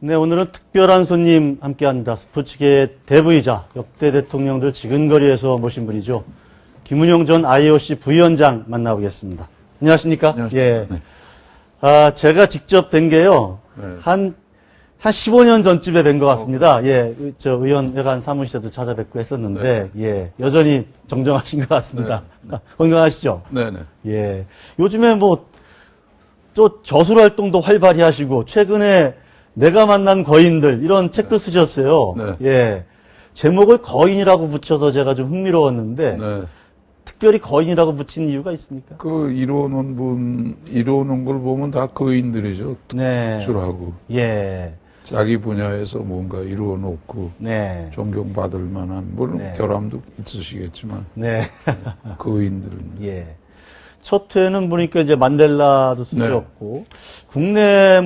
네, 오늘은 특별한 손님 함께합니다. 스포츠계의 대부이자 역대 대통령들 지근거리에서 모신 분이죠. 김은용 전 IOC 부위원장 만나보겠습니다. 안녕하십니까? 안녕하십니까? 예. 네. 제가 직접 뵌 게요. 네. 한 15년 전쯤에 뵌 것 같습니다. 예, 저 의원회관 사무실에도 찾아뵙고 했었는데, 예, 여전히 정정하신 것 같습니다. 건강하시죠? 네네. 예. 요즘에 또 저술 활동도 활발히 하시고, 최근에 내가 만난 거인들, 이런 책도 쓰셨어요. 네. 예. 제목을 거인이라고 붙여서 제가 좀 흥미로웠는데, 네. 특별히 거인이라고 붙인 이유가 있습니까? 그 이루는 걸 보면 다 거인들이죠. 네. 특출하고. 예. 자기 분야에서 뭔가 이루어 놓고. 네. 존경받을 만한, 물론 네. 결함도 있으시겠지만. 네. 거인들은. 예. 첫 회는 보니까 이제 만델라도 네. 쓰셨고, 국내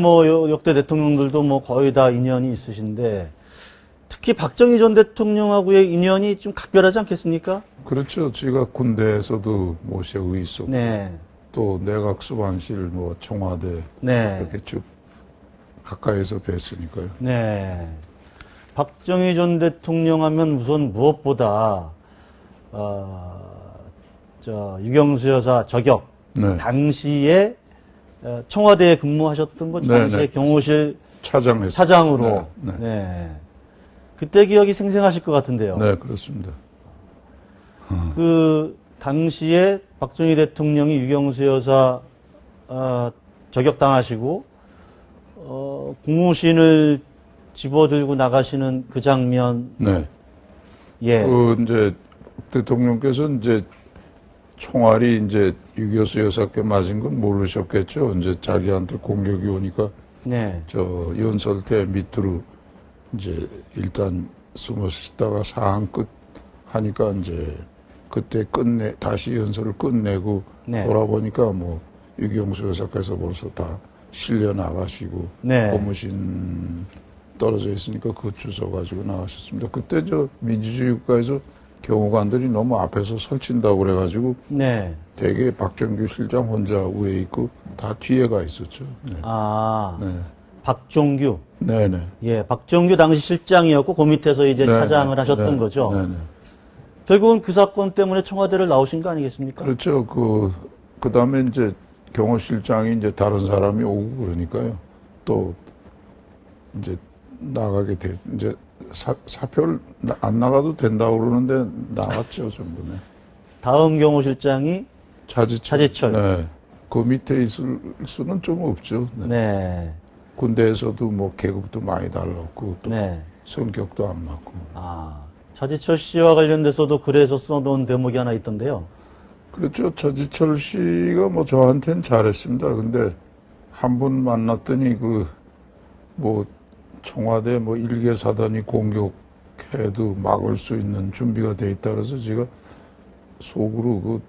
역대 대통령들도 거의 다 인연이 있으신데, 특히 박정희 전 대통령하고의 인연이 좀 각별하지 않겠습니까? 그렇죠. 제가 군대에서도 모시고 있었고. 네. 또 내각 수반실, 청와대. 네. 이렇게 쭉 가까이서 뵀으니까요. 네. 박정희 전 대통령 하면 우선 무엇보다, 유경수 여사 저격. 네. 당시에 청와대에 근무하셨던 건 네, 당시에 네. 경호실 차장했어요. 사장으로. 네. 네. 그때 기억이 생생하실 것 같은데요. 네, 그렇습니다. 그 당시에 박정희 대통령이 유경수 여사 저격당하시고 국무신을 집어들고 나가시는 그 장면. 네. 예. 이제 대통령께서 이제 총알이 이제 유교수 여사께 맞은 건 모르셨겠죠. 이제 자기한테 공격이 오니까 네. 연설대 밑으로 이제 일단 숨어 쉬다가 상황 끝 하니까 이제 그때 다시 연설을 끝내고 네. 돌아보니까 유경수 여사께서 벌써 다 실려 나가시고 네. 고무신 떨어져 있으니까 그거 주워 가지고 나가셨습니다. 그때 민주주의 국가에서 경호관들이 너무 앞에서 설친다고 그래가지고 네. 대개 박정규 실장 혼자 위에 있고 다 뒤에 가 있었죠. 네. 네. 네. 박종규. 네네. 예, 박종규 당시 실장이었고 그 밑에서 이제 네, 차장을 네, 하셨던 네, 거죠. 네네. 결국은 그 사건 때문에 청와대를 나오신 거 아니겠습니까? 그렇죠. 그 다음에 이제 경호실장이 이제 다른 사람이 오고 그러니까요. 또 이제 나가게 이제 사표를 안 나가도 된다고 그러는데 나갔죠, 전부. 네. 다음 경호실장이 차지철. 네. 그 밑에 있을 수는 좀 없죠. 네. 네. 군대에서도 계급도 많이 달랐고 또 네. 성격도 안 맞고. 차지철 씨와 관련돼서도 글에서 써놓은 대목이 하나 있던데요. 그렇죠. 차지철 씨가 저한테는 잘했습니다. 근데 한 번 만났더니 청와대 일개 사단이 공격해도 막을 수 있는 준비가 돼 있다 그래서 제가 속으로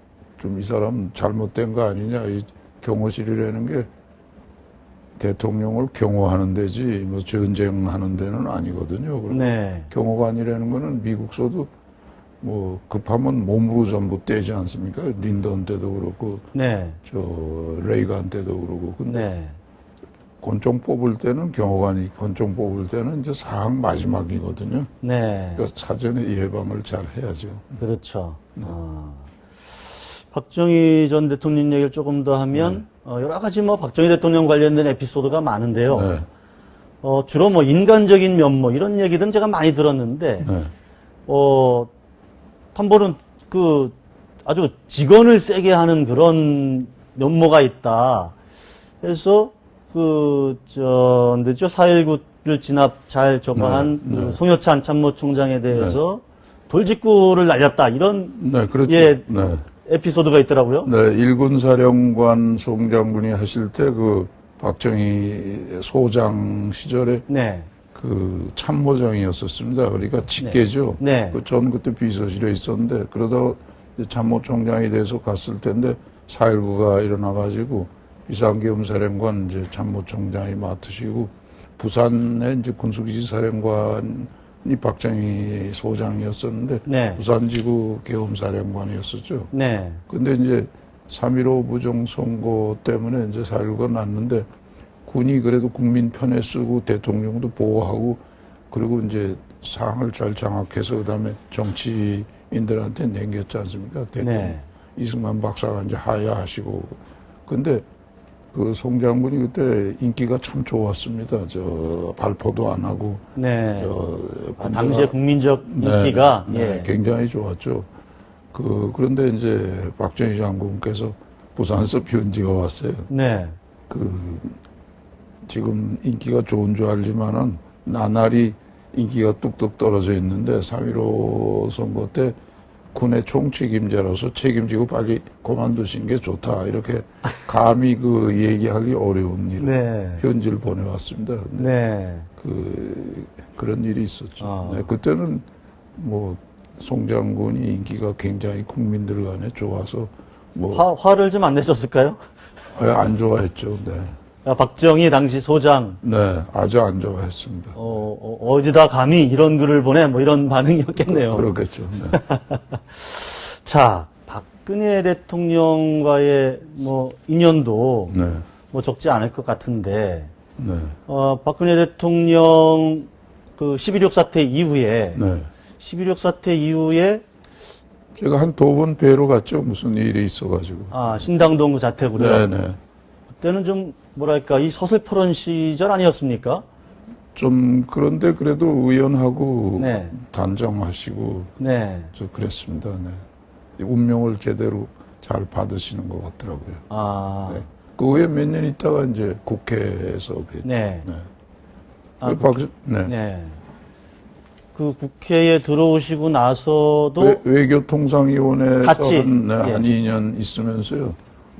이 사람 잘못된 거 아니냐. 이 경호실이라는 게 대통령을 경호하는 데지 전쟁하는 데는 아니거든요. 네. 경호관이라는 거는 미국서도 급하면 몸으로 전부 떼지 않습니까? 린던 때도 그렇고, 네. 레이간 때도 그러고. 근데 네. 권총 뽑을 때는 경호관이 권총 뽑을 때는 이제 상황 마지막이거든요. 네. 그러니까 사전에 예방을 잘 해야죠. 그렇죠. 박정희 전 대통령 얘기를 조금 더 하면 여러 가지 박정희 대통령 관련된 에피소드가 많은데요. 네. 주로 인간적인 면모 이런 얘기들은 제가 많이 들었는데 네. 한 번은 아주 직언을 세게 하는 그런 면모가 있다. 그래서 4.19를 진압 잘 저거한 네, 네. 송여찬 참모총장에 대해서 돌직구를 날렸다. 이런 네, 그렇죠. 예, 네. 에피소드가 있더라고요. 네, 일군사령관 송 장군이 하실 때 박정희 소장 시절에 네. 참모장이었었습니다. 그러니까 직계죠. 네. 전 그때 비서실에 있었는데 그러다가 참모총장이 돼서 갔을 텐데 4.19가 일어나가지고 비상계엄사령관 이제 참모총장이 맡으시고 부산에 이제 군수기지 사령관이 박정희 소장이었었는데 네. 부산지구 계엄사령관이었었죠. 네. 근데 이제 3.15 부정선거 때문에 이제 4.19가 났는데 군이 그래도 국민 편에 쓰고 대통령도 보호하고 그리고 이제 상을 잘 장악해서 그다음에 정치인들한테 남겼지 않습니까? 대통령 네. 이승만 박사가 이제 하야하시고. 근데 그 송 장군이 그때 인기가 참 좋았습니다. 저 발포도 안 하고. 네. 저 당시의 국민적 네, 인기가 네, 예. 굉장히 좋았죠. 그런데 이제 박정희 장군께서 부산에서 편지가 왔어요. 네. 지금 인기가 좋은 줄 알지만은 나날이 인기가 뚝뚝 떨어져 있는데 3.15 선거 때 군의 총책임자로서 책임지고 빨리 그만두신 게 좋다. 이렇게 감히 얘기하기 어려운 일. 네. 편지를 보내왔습니다. 네. 그런 일이 있었죠. 아. 네, 그때는 송 장군이 인기가 굉장히 국민들 간에 좋아서 화를 좀 안 내셨을까요? 안 좋아했죠. 네. 박정희 당시 소장 네, 아주 안 좋아했습니다. 어디다 감히 이런 글을 보내 뭐 이런 반응이었겠네요. 그렇겠죠. 네. 자, 박근혜 대통령과의 뭐 인연도 네. 뭐 적지 않을 것 같은데 네. 박근혜 대통령 그 11.6 사태 이후에 네. 11.6 사태 이후에 제가 한 2번 뵈러 갔죠. 무슨 일이 있어가지고. 신당동 그 자택으로요. 네네. 그때는 좀 뭐랄까 이 서슬퍼런 시절 아니었습니까? 좀 그런데 그래도 의연하고 네. 단정하시고 네. 그랬습니다. 네. 운명을 제대로 잘 받으시는 것 같더라고요. 네. 그 후에 몇 년 있다가 이제 국회에서 네. 네. 네. 네. 그 국회에 들어오시고 나서도 외교통상위원회에서 같이 한 예. 2년 있으면서요.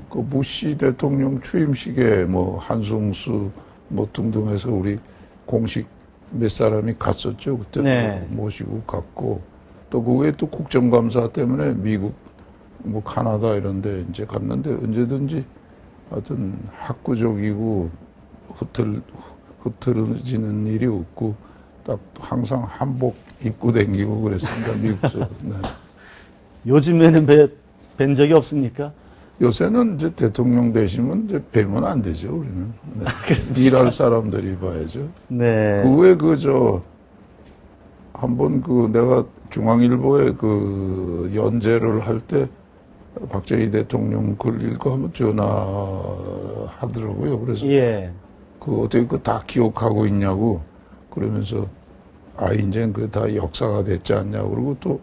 그 부시 대통령 취임식에 뭐 한승수 뭐 등등해서 우리 공식 몇 사람이 갔었죠. 그때 네. 모시고 갔고 또 그 외에 또 국정감사 때문에 미국 뭐 카나다 이런 데 이제 갔는데 언제든지 하여튼 학구적이고 흐트러지는 일이 없고 딱 항상 한복 입고 다니고 그랬습니다. 미국에서. 네. 요즘에는 뵌 적이 없습니까? 요새는 이제 대통령 되시면 이제 뵈면 안 되죠, 우리는. 네. 일할 사람들이 봐야죠. 네. 그 외에 한번 내가 중앙일보에 연재를 할 때 박정희 대통령 글 읽고 한번 전화하더라고요. 그래서 예. 어떻게 다 기억하고 있냐고 그러면서 이제 다 역사가 됐지 않냐고 그러고 또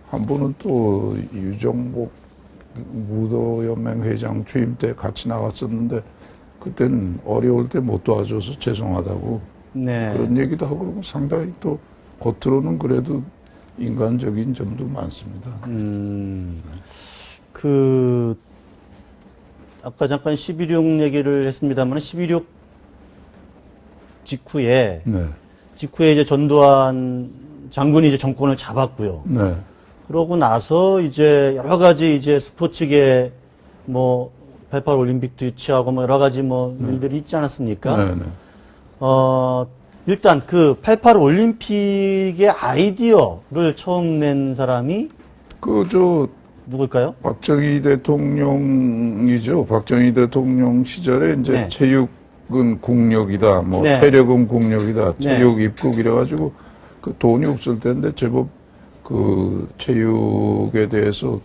한 번은 또 유정복 무도연맹 회장 취임 때 같이 나갔었는데 그때는 어려울 때 못 도와줘서 죄송하다고 네. 그런 얘기도 하고 그러고 상당히 또 겉으로는 그래도 인간적인 점도 많습니다. 아까 잠깐 11.6 얘기를 했습니다만 11.6 직후에 네. 이제 전두환 장군이 이제 정권을 잡았고요. 네. 그러고 나서 이제 여러 가지 이제 스포츠계 뭐 88 올림픽도 유치하고 뭐 여러 가지 뭐 일들이 있지 않았습니까? 네. 네. 일단 88 올림픽의 아이디어를 처음 낸 사람이 누굴까요? 박정희 대통령이죠. 박정희 대통령 시절에 이제 네. 체육은 국력이다, 뭐 네. 체력은 국력이다, 네. 체육 입국 이래가지고 돈이 없을 때인데 제법 체육에 대해서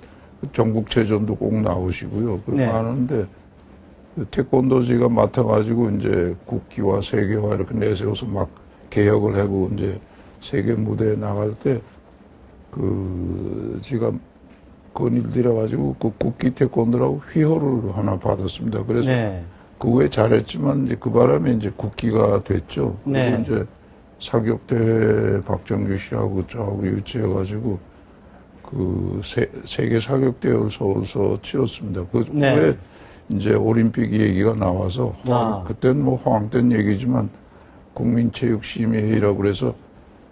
전국체전도 꼭 나오시고요. 그렇게 네. 하는데 태권도지가 맡아가지고 이제 국기화 세계화 이렇게 내세워서 막 개혁을 하고 이제 세계 무대에 나갈 때 제가 건일들여 가지고 국기 태권도라고 휘호를 하나 받았습니다. 그래서 네. 그 후에 잘했지만 이제 그 바람에 이제 국기가 됐죠. 그리고 네. 이제 사격대 박정규 씨하고 저하고 유치해가지고 세계 사격대회를 서울서 치렀습니다. 그 네. 후에 이제 올림픽 얘기가 나와서 그때는 뭐 허황된 얘기지만 국민체육심의회의라고 그래서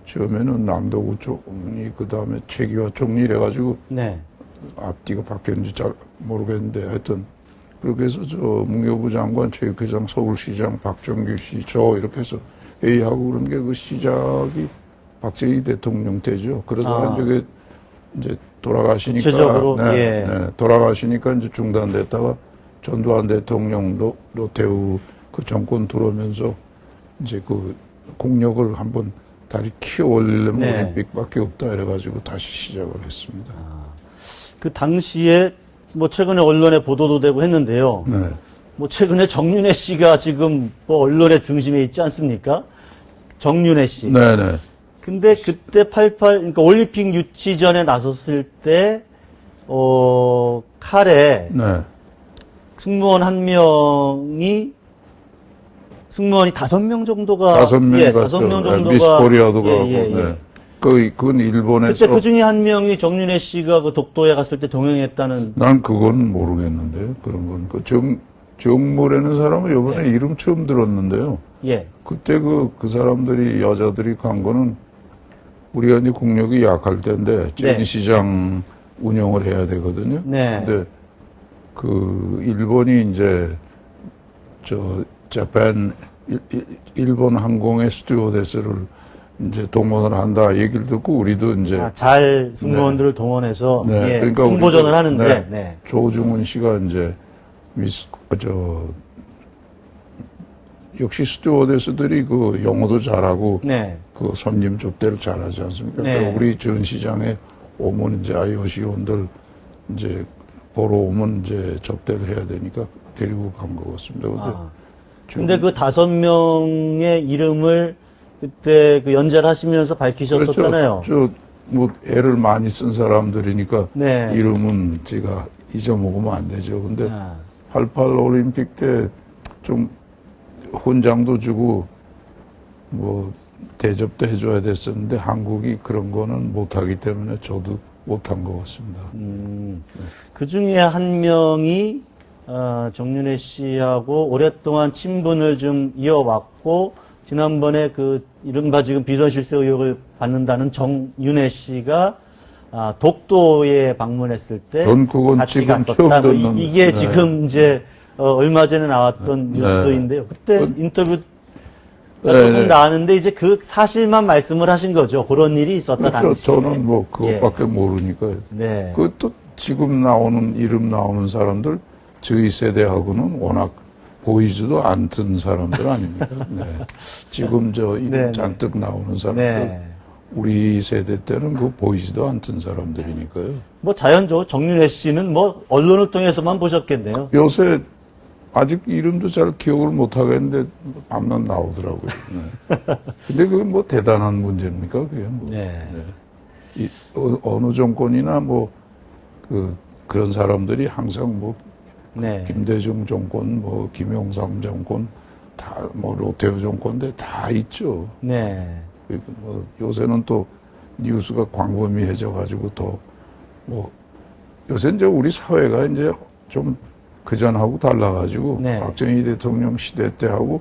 처음에는 남도구 총리 그 다음에 최기화 총리 이래가지고 네. 앞뒤가 바뀌었는지 잘 모르겠는데 하여튼 그렇게 해서 문교부 장관, 체육회장, 서울시장, 박정규 씨, 이렇게 해서 회의하고 그런 게 시작이 박정희 대통령 때죠. 그러다가 이제 돌아가시니까 구체적으로, 돌아가시니까 이제 중단됐다가 전두환 대통령, 노태우 그 정권 들어오면서 이제 그 국력을 한번 다시 키워 올리려면 네. 올림픽밖에 없다 이래가지고 다시 시작을 했습니다. 그 당시에 뭐 최근에 언론에 보도도 되고 했는데요. 네. 뭐 최근에 정윤회 씨가 지금 뭐 언론의 중심에 있지 않습니까? 정윤회 씨. 네네. 근데 그때 그러니까 올림픽 유치전에 나섰을 때, 칼에 네. 승무원이 5명 정도가. 다섯 명이 예, 갔죠. 5명 정도가. 미스 코리아도 가고. 예, 예. 네. 그건 일본에서. 그때 그 중에 한 명이 정윤회 씨가 그 독도에 갔을 때 동행했다는. 난 그건 모르겠는데요. 그런 건. 그 정무라는 사람은 이번에 이름 처음 들었는데요. 예. 그때 그 사람들이, 여자들이 간 거는 우리가 이제 국력이 약할 때인데, 네. 시장 운영을 해야 되거든요. 네. 근데 일본이 이제, 일본 항공의 스튜어데스를 이제 동원을 한다 얘기를 듣고 우리도 이제 잘 승무원들을 동원해서 네. 예, 그러니까 홍보전을 우리도, 하는데 네. 네. 조중훈 씨가 이제 역시 스튜어데스들이 그 영어도 잘하고 네. 그 손님 접대를 잘하지 않습니까? 네. 그러니까 우리 전 시장에 오면 이제 IOC원들 이제 보러 오면 이제 접대를 해야 되니까 데리고 간 것 같습니다. 근데 그 5명의 이름을 그때 그 연재를 하시면서 밝히셨었잖아요. 그렇죠. 뭐 애를 많이 쓴 사람들이니까 네. 이름은 제가 잊어먹으면 안 되죠. 근데 아. 88 올림픽 때 좀 훈장도 주고 뭐 대접도 해줘야 됐었는데 한국이 그런 거는 못하기 때문에 저도 못한 것 같습니다. 그 중에 한 명이 정윤회 씨하고 오랫동안 친분을 좀 이어왔고 지난번에 그 이른바 지금 비선실세 의혹을 받는다는 정윤회 씨가 독도에 방문했을 때 전 그건 같이 지금 갔었다. 처음 뭐 듣는, 이게 네. 지금 이제 얼마 전에 나왔던 뉴스인데요. 그때 인터뷰 조금 네. 나왔는데 이제 그 사실만 말씀을 하신 거죠. 그런 일이 있었다 그렇죠. 당시에. 저는 뭐 그것밖에 모르니까요. 네. 그또 지금 이름 나오는 사람들 저희 세대하고는 워낙 보이지도 않던 사람들 아닙니까? 네. 지금 이름 네, 네. 잔뜩 나오는 사람들 네. 우리 세대 때는 그 보이지도 않던 사람들이니까요. 뭐 자연적으로 정윤회 씨는 뭐 언론을 통해서만 보셨겠네요. 요새 아직 이름도 잘 기억을 못 하겠는데 밤낮 나오더라고요. 네. 근데 그건 뭐 대단한 문제입니까? 그게 뭐. 네. 네. 어느 정권이나 뭐 그런 사람들이 항상 뭐 네. 김대중 정권, 뭐 김영삼 정권, 다 뭐 노태우 정권인데 다 있죠. 네. 뭐 요새는 또 뉴스가 광범위해져 가지고 더 뭐 요새 이제 우리 사회가 이제 좀 그전하고 달라가지고 네. 박정희 대통령 시대 때하고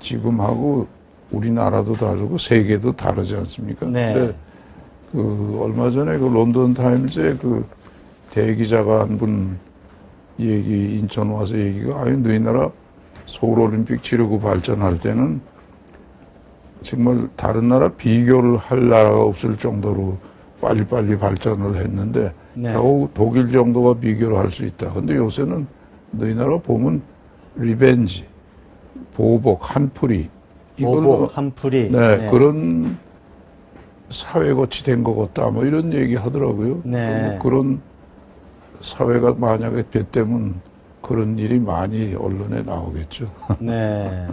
지금하고 우리나라도 다르고 세계도 다르지 않습니까? 네. 근데 얼마 전에 그 런던 타임즈에 그 대기자가 한 분 인천 와서 얘기가 아니 너희 나라 서울올림픽 치르고 발전할 때는 정말 다른 나라 비교를 할 나라가 없을 정도로 빨리빨리 발전을 했는데 네. 겨우 독일 정도가 비교를 할 수 있다. 근데 요새는 너희 나라 보면 리벤지, 보복, 한풀이 보복, 한풀이. 네, 그런 사회같이 된 것 같다. 뭐 이런 얘기 하더라고요. 네. 그런 사회가 만약에 됐다면 그런 일이 많이 언론에 나오겠죠. 네.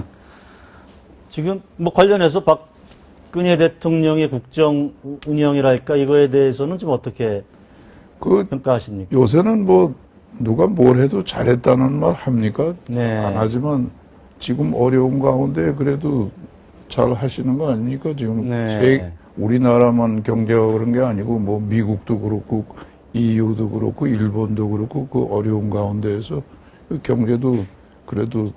지금 뭐 관련해서 박근혜 대통령의 국정 운영이랄까 이거에 대해서는 좀 어떻게 평가하십니까? 요새는 뭐 누가 뭘 해도 잘했다는 말 합니까? 네. 안 하지만 지금 어려운 가운데 그래도 잘 하시는 거 아닙니까? 지금 네. 우리나라만 경제가 그런 게 아니고 뭐 미국도 그렇고 EU도 그렇고 일본도 그렇고 그 어려운 가운데에서 그 경제도 그래도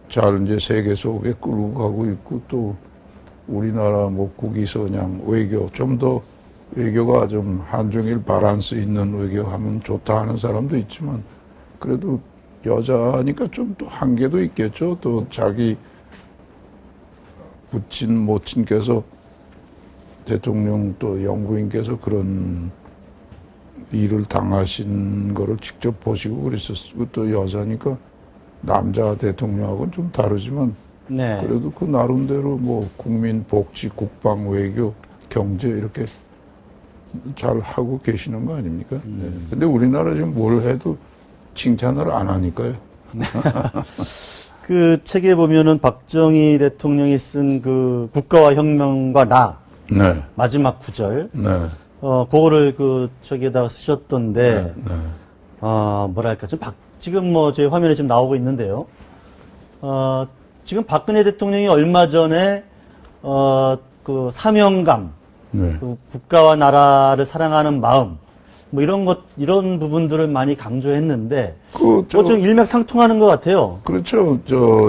잘 이제 세계 속에 끌고 가고 있고 또 우리나라 뭐 국위선양 외교 좀 더 외교가 좀 한중일 바란스 있는 외교하면 좋다 하는 사람도 있지만 그래도 여자니까 좀 또 한계도 있겠죠. 또 자기 부친 모친께서 대통령 또 영부인께서 그런 일을 당하신 거를 직접 보시고 그랬었고 또 여자니까 남자 대통령하고는 좀 다르지만 네. 그래도 그 나름대로 뭐 국민 복지, 국방, 외교, 경제 이렇게 잘 하고 계시는 거 아닙니까? 네. 근데 우리나라 지금 뭘 해도 칭찬을 안 하니까요. 그 책에 보면은 박정희 대통령이 쓴 그 국가와 혁명과 나 네. 마지막 구절 네. 그거를 그 저기에다가 쓰셨던데 네. 뭐랄까 지금 뭐 저희 화면에 지금 나오고 있는데요. 지금 박근혜 대통령이 얼마 전에 그 사명감, 네. 그 국가와 나라를 사랑하는 마음, 뭐 이런 부분들을 많이 강조했는데, 좀 일맥상통하는 것 같아요. 그렇죠.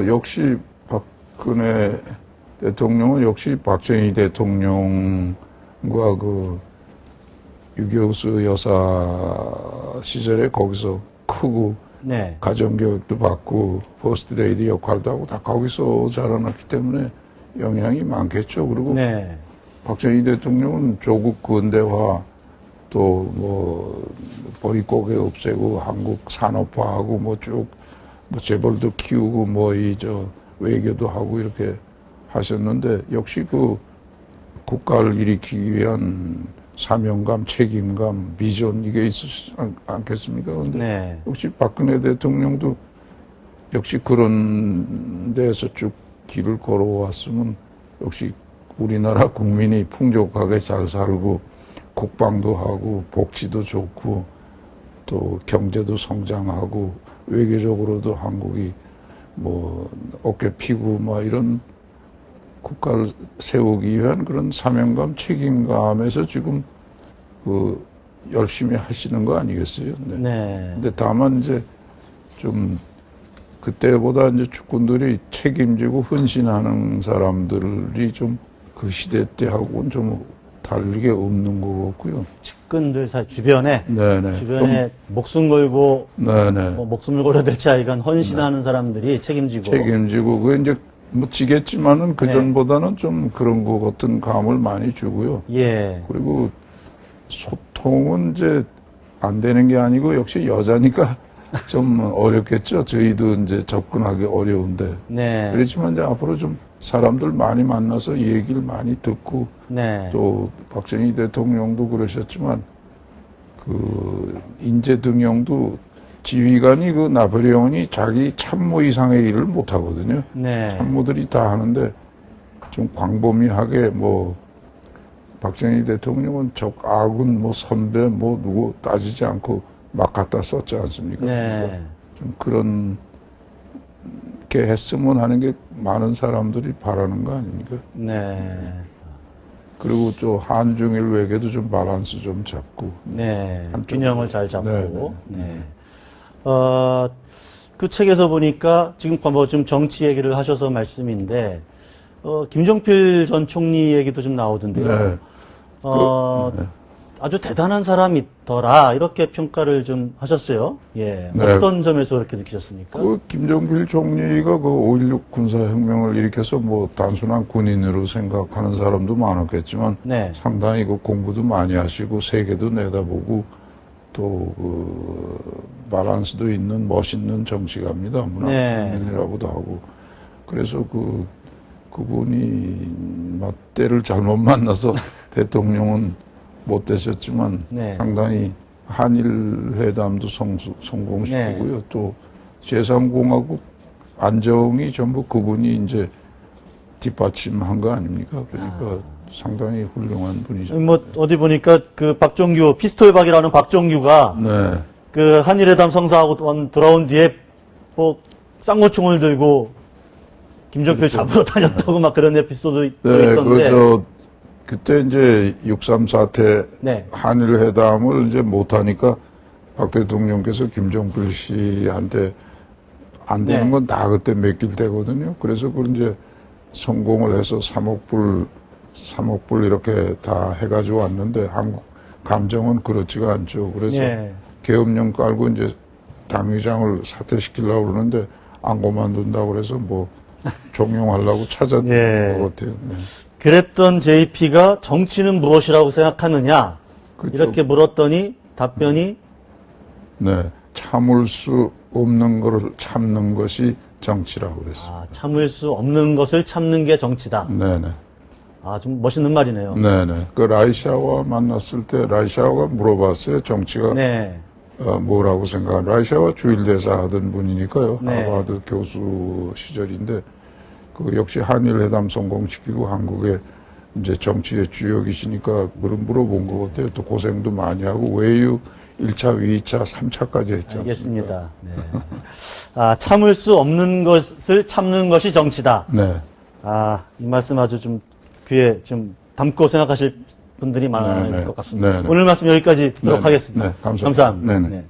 역시 박근혜 대통령은 역시 박정희 대통령과 그 유교수 여사 시절에 거기서 크고 네. 가정교육도 받고 퍼스트레이디 역할도 하고 다 거기서 자라났기 때문에 영향이 많겠죠. 그리고 네. 박정희 대통령은 조국 근대화 또 뭐 보릿고개 없애고 한국 산업화하고 뭐 쭉 뭐 재벌도 키우고 뭐 외교도 하고 이렇게 하셨는데 역시 그 국가를 일으키기 위한 사명감, 책임감, 비전 이게 있지 않겠습니까? 그런데 네. 역시 박근혜 대통령도 역시 그런 데서 쭉 길을 걸어왔으면 역시 우리나라 국민이 풍족하게 잘 살고 국방도 하고 복지도 좋고 또 경제도 성장하고 외교적으로도 한국이 뭐 어깨 피고 뭐 이런 국가를 세우기 위한 그런 사명감, 책임감에서 지금 그 열심히 하시는 거 아니겠어요? 네. 네. 근데 다만 이제 좀 그때보다 이제 축군들이 책임지고 헌신하는 사람들이 좀 그 시대 때하고는 좀 다르게 없는 것 같고요. 측근들 사이 주변에 네네. 주변에 목숨 걸고 네네. 뭐 목숨을 걸어야 될지 알건 헌신하는 사람들이 책임지고 그게 이제 뭐 지겠지만은 그 네. 전보다는 좀 그런 것 같은 감을 많이 주고요. 예. 그리고 소통은 이제 안 되는 게 아니고 역시 여자니까 좀 어렵겠죠. 저희도 이제 접근하기 어려운데. 네. 그렇지만 이제 앞으로 좀 사람들 많이 만나서 얘기를 많이 듣고 네. 또 박정희 대통령도 그러셨지만 그 인재등용도 지휘관이 그 나폴레옹이 자기 참모 이상의 일을 못 하거든요. 네. 참모들이 다 하는데 좀 광범위하게 뭐 박정희 대통령은 적 아군 뭐 선배 뭐 누구 따지지 않고 막 갖다 썼지 않습니까? 네. 좀 그런 게 했으면 하는 게 많은 사람들이 바라는 거 아닙니까? 네. 그리고 또 한중일 외교도 좀 밸런스 좀 잡고. 네. 한쪽으로. 균형을 잘 잡고. 네. 네. 그 책에서 보니까 지금 뭐 좀 정치 얘기를 하셔서 말씀인데 김종필 전 총리 얘기도 좀 나오던데요. 네. 네. 아주 대단한 사람이더라 이렇게 평가를 좀 하셨어요. 예. 네. 어떤 점에서 그렇게 느끼셨습니까? 그 김정필 총리가 그 5.16 군사혁명을 일으켜서 뭐 단순한 군인으로 생각하는 사람도 많았겠지만 네. 상당히 그 공부도 많이 하시고 세계도 내다보고 또 그 밸런스도 있는 멋있는 정치가입니다. 문화혁명이라고도 하고 그래서 그분이 막 때를 잘못 만나서 대통령은 못 되셨지만 네. 상당히 한일 회담도 성공시키고요. 네. 또 제3공화국 안정이 전부 그분이 이제 뒷받침한 거 아닙니까? 그러니까 상당히 훌륭한 분이죠. 뭐 어디 보니까 그 박종규 피스톨박이라는 박종규가 네. 그 한일회담 성사하고 돌아온 뒤에 뭐 쌍무총을 들고 김종필 그렇죠. 잡으러 다녔다고 막 그런 에피소드 네, 있던데. 그때 이제 6.3 사태 네. 한일 회담을 이제 못하니까 박 대통령께서 김종필 씨한테 안 되는 네. 건 다 그때 맡길 때거든요. 그래서 그걸 이제 성공을 해서 3억 불 이렇게 다 해가지고 왔는데 한국 감정은 그렇지가 않죠. 그래서 네. 계엄령 깔고 이제 당위장을 사퇴시키려고 그러는데 안 그만둔다고 그래서 뭐 종용하려고 찾아낸 예. 것 같아요. 네. 그랬던 JP가 정치는 무엇이라고 생각하느냐 그렇죠. 이렇게 물었더니 답변이 네. 참을 수 없는 것을 참는 것이 정치라고 그랬어요. 아, 참을 수 없는 것을 참는 게 정치다. 네네. 아, 좀 멋있는 말이네요. 네네. 그 라이샤와 만났을 때 라이샤가 물어봤어요. 정치가 네. 뭐라고 생각하는. 라이샤가 주일대사 하던 분이니까요. 네. 하버드 교수 시절인데 그 역시 한일 회담 성공시키고 한국의 이제 정치의 주역이시니까 그런 물어본 것 같아요. 또 고생도 많이 하고 외유 1차, 2차, 3차까지 했죠. 알겠습니다. 네. 아, 참을 수 없는 것을 참는 것이 정치다. 네. 아, 이 말씀 아주 좀 귀에 좀 담고 생각하실 분들이 많을 네, 네. 것 같습니다. 네, 네. 오늘 말씀 여기까지 듣도록 네, 네. 하겠습니다. 네, 감사합니다. 네, 네. 네.